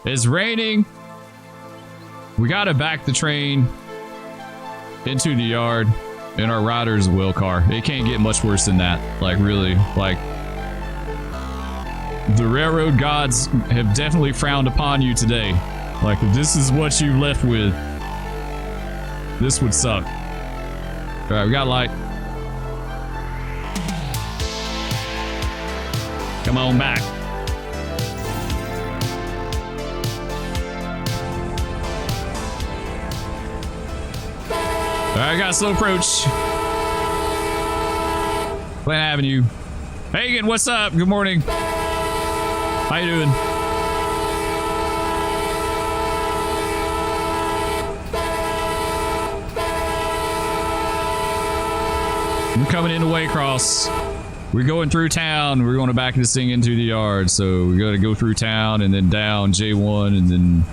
It's raining. We gotta back the train into the yard in our rider's wheel car. It can't get much worse than that. Like, really, like, the railroad gods have definitely frowned upon you today. Like, if this is what you left with, this would suck. All right, we got light. Come on back. All right, I got a slow approach. Glen Avenue. Hagen, what's up? Good morning. How you doing? We're coming into Waycross. We're going through town. We're going to back this thing into the yard. So we got to go through town and then down J1 and then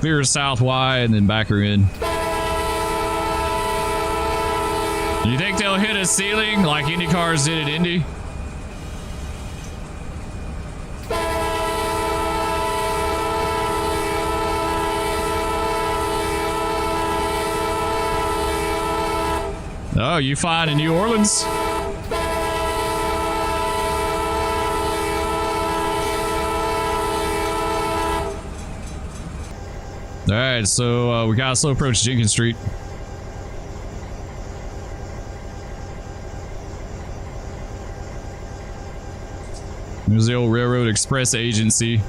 clear South Y and then back her in. You think they'll hit a ceiling like Indy cars did at Indy? Oh, you flying in New Orleans? All right, so we got a slow approach Jenkins Street. There's the old Railroad Express Agency.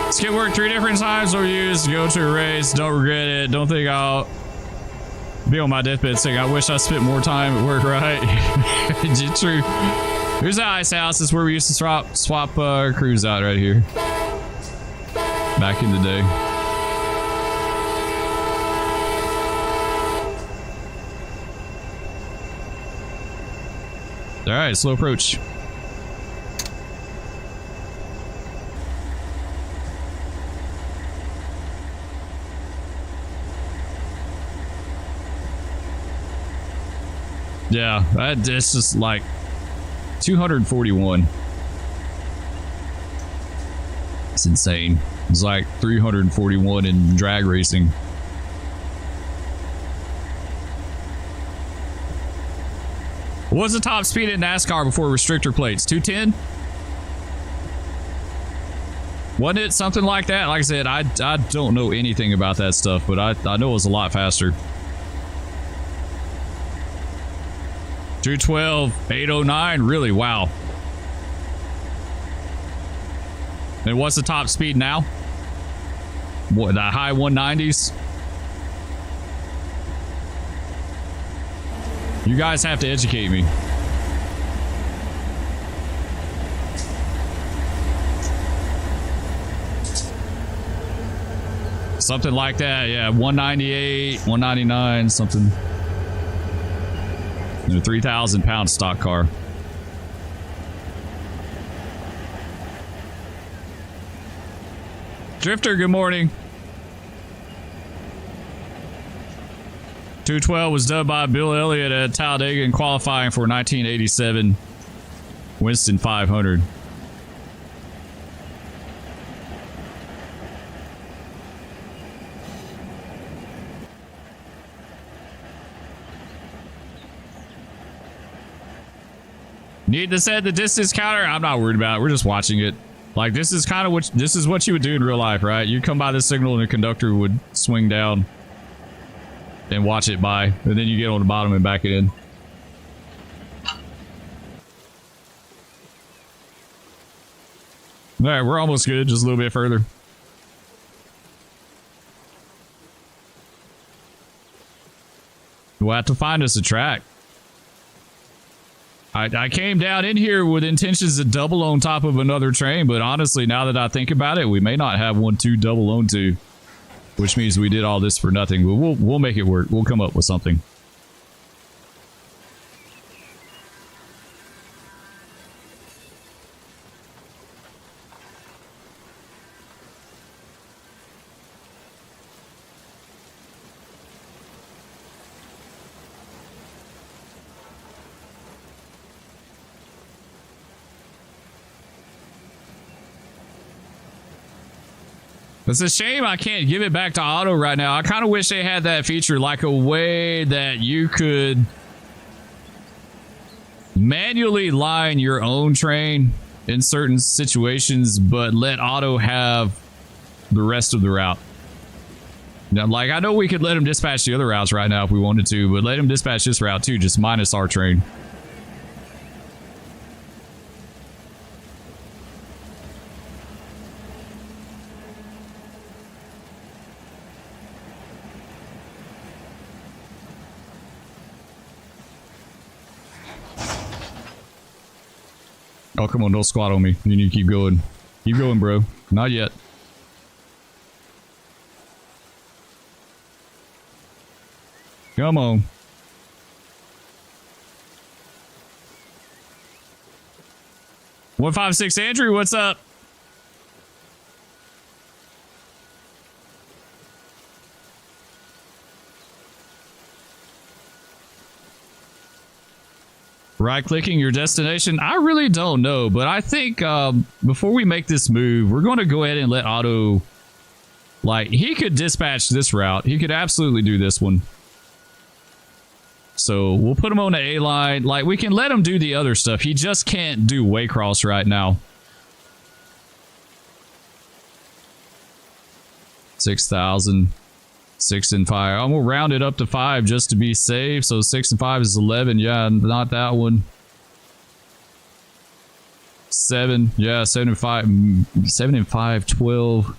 Skip work 3 different times or used to go to a race. Don't regret it. Don't think I'll be on my deathbed saying I wish I spent more time at work, right? True. Here's the ice house. This is where we used to swap crews out right here. Back in the day. All right, slow approach. Yeah, that's just like 241. It's insane. It's like 341 in drag racing. What was the top speed in NASCAR before restrictor plates? 210? Wasn't it something like that? Like I said, I don't know anything about that stuff, but I know it was a lot faster. 212, 809, really? Wow. And what's the top speed now? What, the high 190s? You guys have to educate me. Something like that, yeah. 198, 199, something. In a 3,000-pound stock car. Drifter, good morning. 212 was dubbed by Bill Elliott at Talladega in qualifying for 1987 Winston 500. Need to set the distance counter? I'm not worried about it. We're just watching it. Like, this is kind of what you would do in real life, right? You'd come by the signal and the conductor would swing down and watch it by, and then you get on the bottom and back it in. All right, we're almost good. Just a little bit further. We'll have to find us a track. I came down in here with intentions to double on top of another train, but honestly, now that I think about it, we may not have 1-2 double on to, which means we did all this for nothing. But we'll make it work. We'll come up with something. It's a shame I can't give it back to auto right now. I kind of wish they had that feature, like a way that you could manually line your own train in certain situations, but let auto have the rest of the route. Now, like, I know we could let him dispatch the other routes right now if we wanted to, but let him dispatch this route too, just minus our train. Oh, come on, don't squat on me. You need to keep going. Keep going, bro. Not yet. Come on. $156 Andrew, what's up? Right-clicking your destination? I really don't know, but I think before we make this move, we're going to go ahead and let auto... Like, he could dispatch this route. He could absolutely do this one. So we'll put him on the A line. Like, we can let him do the other stuff. He just can't do Waycross right now. 6,000. 6 and 5. I'm gonna round it up to 5 just to be safe. So 6 and 5 is 11. Yeah, not that one. 7. Yeah, 7 and 5. 7 and 5, 12.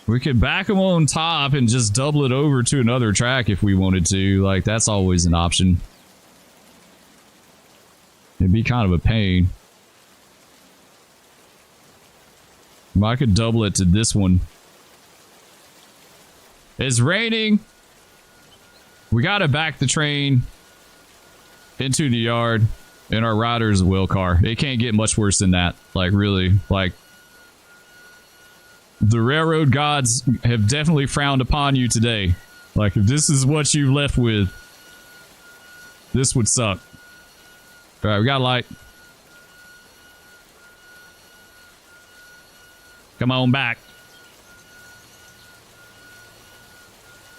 We could back them on top and just double it over to another track if we wanted to. Like, that's always an option. It'd be kind of a pain. I could double it to this one. It's raining. We gotta back the train into the yard, and our rider is a wheel car. It can't get much worse than that. Like, really, like, the railroad gods have definitely frowned upon you today. Like, if this is what you left with, this would suck. All right, we got light. Come on back.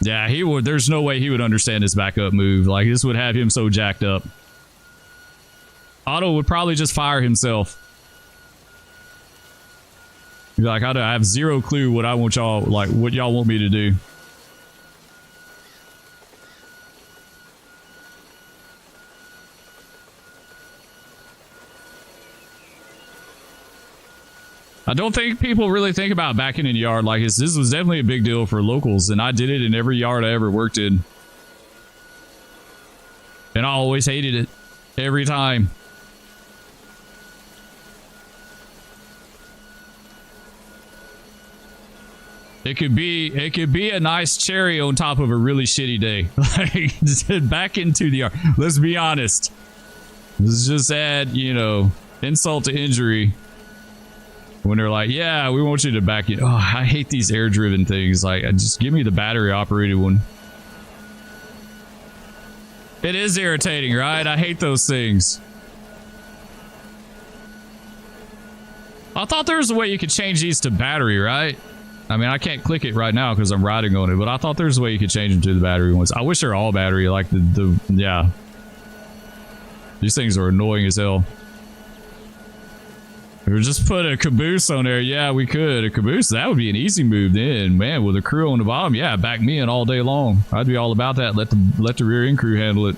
Yeah, he would. There's no way he would understand this backup move. Like, this would have him so jacked up. Otto would probably just fire himself. He'd be like, I have zero clue what I want y'all, like, what y'all want me to do. I don't think people really think about backing in a yard like this. This was definitely a big deal for locals, and I did it in every yard I ever worked in. And I always hated it. Every time. It could be a nice cherry on top of a really shitty day. Like, back into the yard. Let's be honest. Let's just add, you know, insult to injury. When they're like, yeah, we want you to back it. Oh, I hate these air-driven things. Like, just give me the battery-operated one. It is irritating, right? I hate those things. I thought there was a way you could change these to battery, right? I mean, I can't click it right now because I'm riding on it, but I thought there was a way you could change them to the battery ones. I wish they're all battery, like yeah. These things are annoying as hell. Or just put a caboose on there. Yeah, we could. A caboose, that would be an easy move then. Man, with a crew on the bottom, yeah, back me in all day long. I'd be all about that. Let the rear end crew handle it.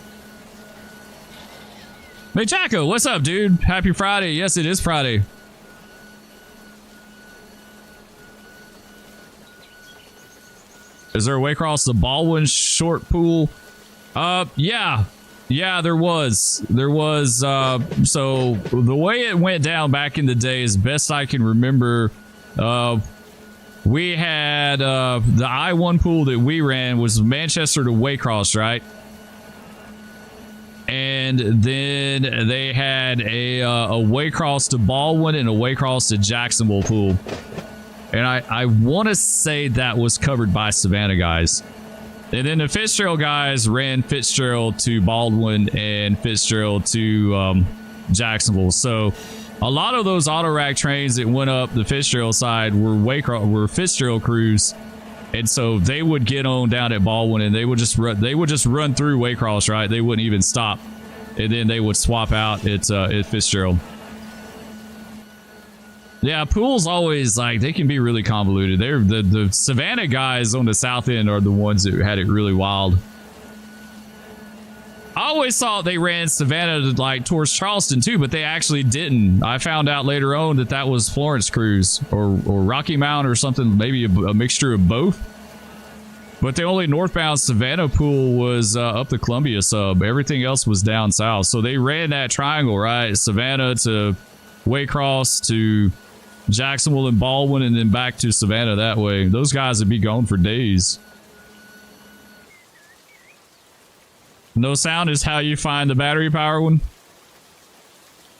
Hey, Chaco, what's up, dude? Happy Friday. Yes, it is Friday. Is there a Waycross the Baldwin short pool? Yeah. Yeah, there was. So the way it went down back in the day, as best I can remember, we had the I-1 pool that we ran was Manchester to Waycross, right? And then they had a Waycross to Baldwin and a Waycross to Jacksonville pool. And I want to say that was covered by Savannah guys. And then the Fitzgerald guys ran Fitzgerald to Baldwin and Fitzgerald to Jacksonville. So a lot of those auto rack trains that went up the Fitzgerald side were Fitzgerald crews. And so they would get on down at Baldwin and they would just run through Waycross, right? They wouldn't even stop. And then they would swap out at Fitzgerald. Yeah, pools always, like, they can be really convoluted. They're the Savannah guys on the south end are the ones that had it really wild. I always thought they ran Savannah like towards Charleston too, but they actually didn't. I found out later on that that was Florence crews or Rocky Mount or something, maybe a mixture of both. But the only northbound Savannah pool was up the Columbia sub. Everything else was down south. So they ran that triangle, right? Savannah to Waycross to Jacksonville and Baldwin, and then back to Savannah that way. Those guys would be gone for days. No sound is how you find the battery power one.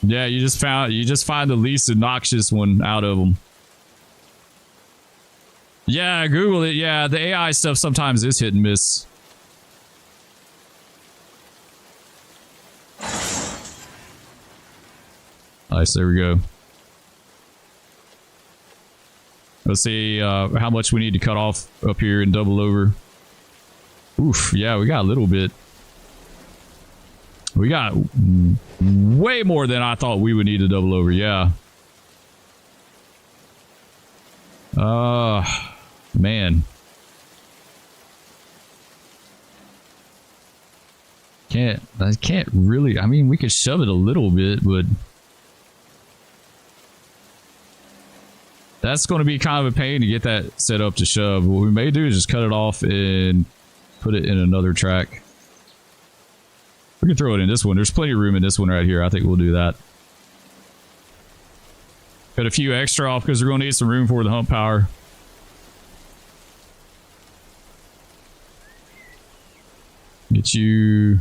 Yeah, you just find the least obnoxious one out of them. Yeah, Google it. Yeah, the AI stuff sometimes is hit and miss. Nice, there we go. Let's see how much we need to cut off up here and double over. Oof, yeah, we got a little bit. We got way more than I thought we would need to double over, yeah. Man. I can't really, I mean, we could shove it a little bit, but that's going to be kind of a pain to get that set up to shove. What we may do is just cut it off and put it in another track. We can throw it in this one. There's plenty of room in this one right here. I think we'll do that. Got a few extra off because we're going to need some room for the hump power. Get you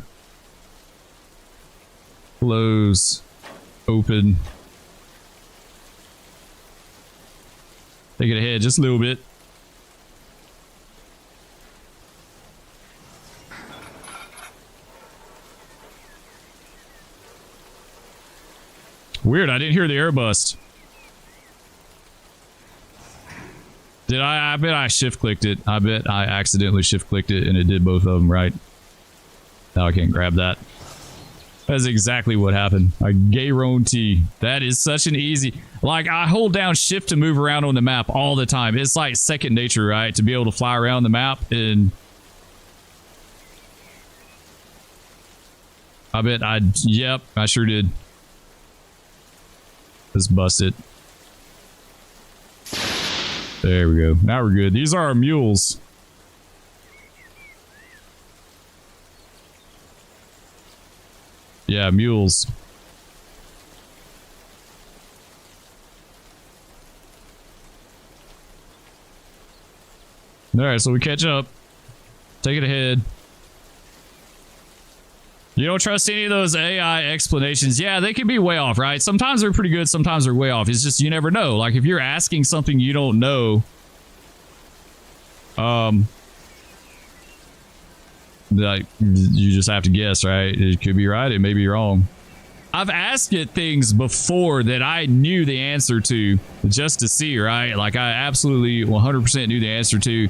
close, open. Take it ahead just a little bit. Weird, I didn't hear the air bust. Did I bet I shift clicked it. I bet I accidentally shift clicked it and it did both of them, right? Now I can't grab that. That's exactly what happened. I guarantee. That is such an easy... Like, I hold down shift to move around on the map all the time. It's like second nature, right? To be able to fly around the map and... I bet yep, I sure did. Let's bust it. There we go. Now we're good. These are our mules. Yeah, mules. Alright, so we catch up. Take it ahead. You don't trust any of those AI explanations. Yeah, they can be way off, right? Sometimes they're pretty good, sometimes they're way off. It's just you never know. Like if you're asking something you don't know, like you just have to guess, right? It could be right, it may be wrong. I've asked it things before that I knew the answer to just to see, right? Like I absolutely 100% knew the answer to,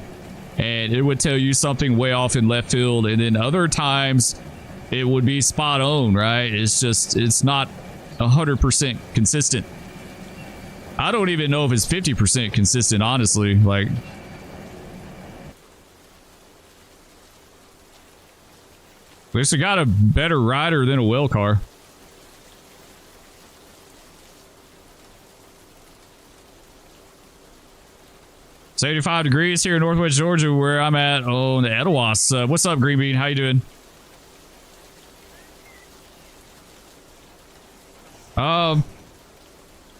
and it would tell you something way off in left field, and then other times it would be spot on, right? It's just, it's not 100% consistent. I don't even know if it's 50% consistent, honestly. Like, at least it got a better rider than a well car. It's 85 degrees here in Northwest Georgia, where I'm at on the Etowah. What's up, Green Bean? How you doing?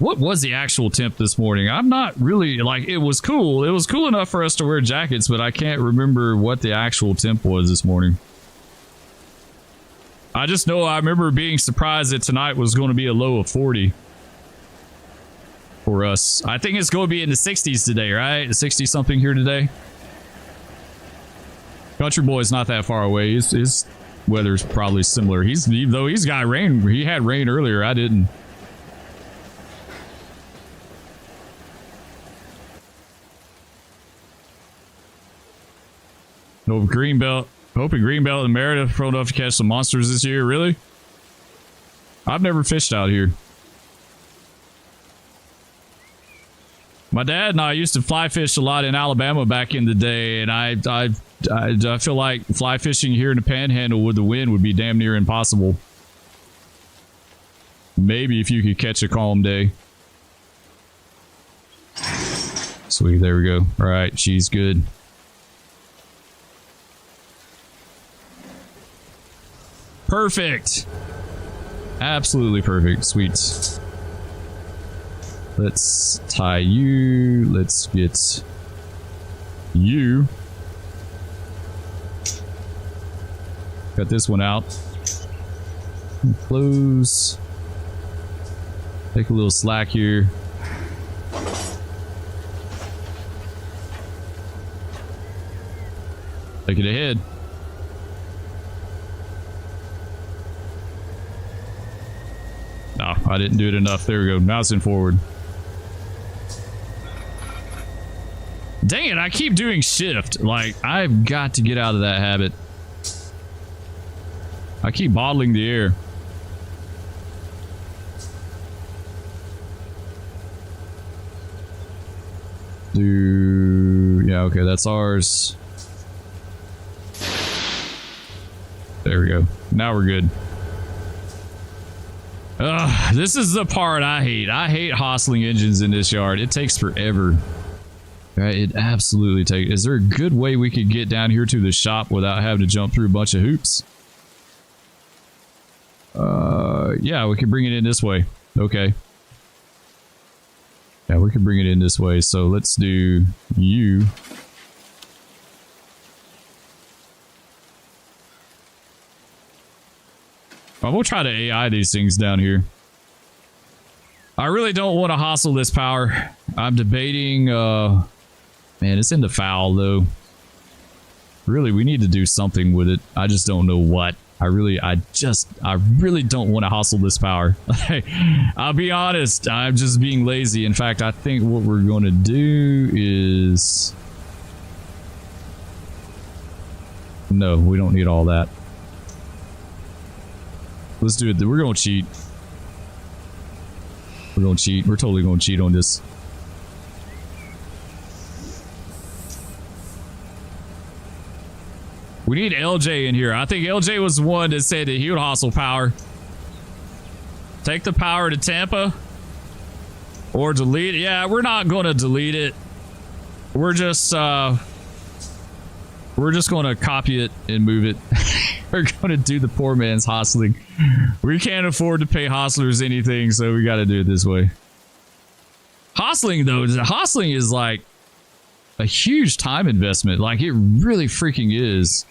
What was the actual temp this morning? I'm not really, like, it was cool. It was cool enough for us to wear jackets, but I can't remember what the actual temp was this morning. I just know I remember being surprised that tonight was going to be a low of 40 for us. I think it's going to be in the 60s today, right? 60 something here today. Country Boy's not that far away. He's weather's probably similar. Though he's got rain. He had rain earlier. I didn't. No Greenbelt. Hoping Greenbelt and Meredith pro enough to catch some monsters this year. Really? I've never fished out here. My dad and I used to fly fish a lot in Alabama back in the day, and I feel like fly fishing here in the Panhandle with the wind would be damn near impossible. Maybe if you could catch a calm day. Sweet, there we go. All right, she's good. Perfect. Absolutely perfect. Sweet. Let's tie you. Let's get you. Cut this one out. Close. Take a little slack here. Take it ahead. No, I didn't do it enough. There we go. Now it's in forward. Dang it, I keep doing shift. Like, I've got to get out of that habit. I keep bottling the air. Yeah, okay, that's ours. There we go. Now we're good. Ugh, this is the part I hate. I hate hostling engines in this yard. It takes forever. Right, it absolutely takes. Is there a good way we could get down here to the shop without having to jump through a bunch of hoops? Yeah, we can bring it in this way. Okay. Yeah, we can bring it in this way. So let's do you. I'm gonna try to AI these things down here. I really don't want to hostle this power. I'm debating, man, it's in the foul though. Really, we need to do something with it. I just don't know what. I really don't want to hustle this power. I'll be honest, I'm just being lazy. In fact, I think what we're going to do is... No, we don't need all that. Let's do it. We're going to cheat. We're going to cheat. We're totally going to cheat on this. We need LJ in here. I think LJ was the one that said that he would hustle power. Take the power to Tampa. Or delete it. Yeah, we're not going to delete it. We're just going to copy it and move it. We're going to do the poor man's hostling. We can't afford to pay hostlers anything, so we got to do it this way. Hostling, though, hostling is like a huge time investment. Like, it really freaking is.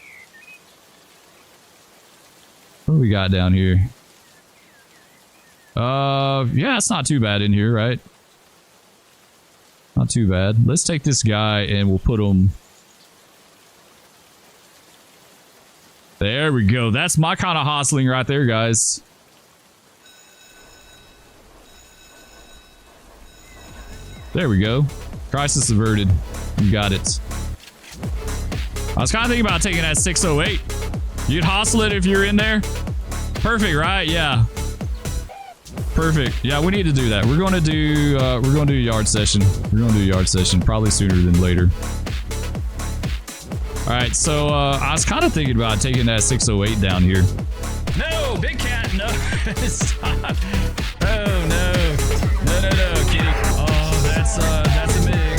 What do we got down here? Yeah, it's not too bad in here, right? Not too bad. Let's take this guy and we'll put him... There we go. That's my kind of hostling right there, guys. There we go. Crisis averted. You got it. I was kind of thinking about taking that 608. You'd hustle it if you're in there. Perfect, right? Yeah. Perfect. Yeah, we need to do that. We're going to do a yard session. We're going to do a yard session probably sooner than later. All right, so I was kind of thinking about taking that 608 down here. No, big cat, no. Stop. Oh no, no, kitty. Oh, that's a mix.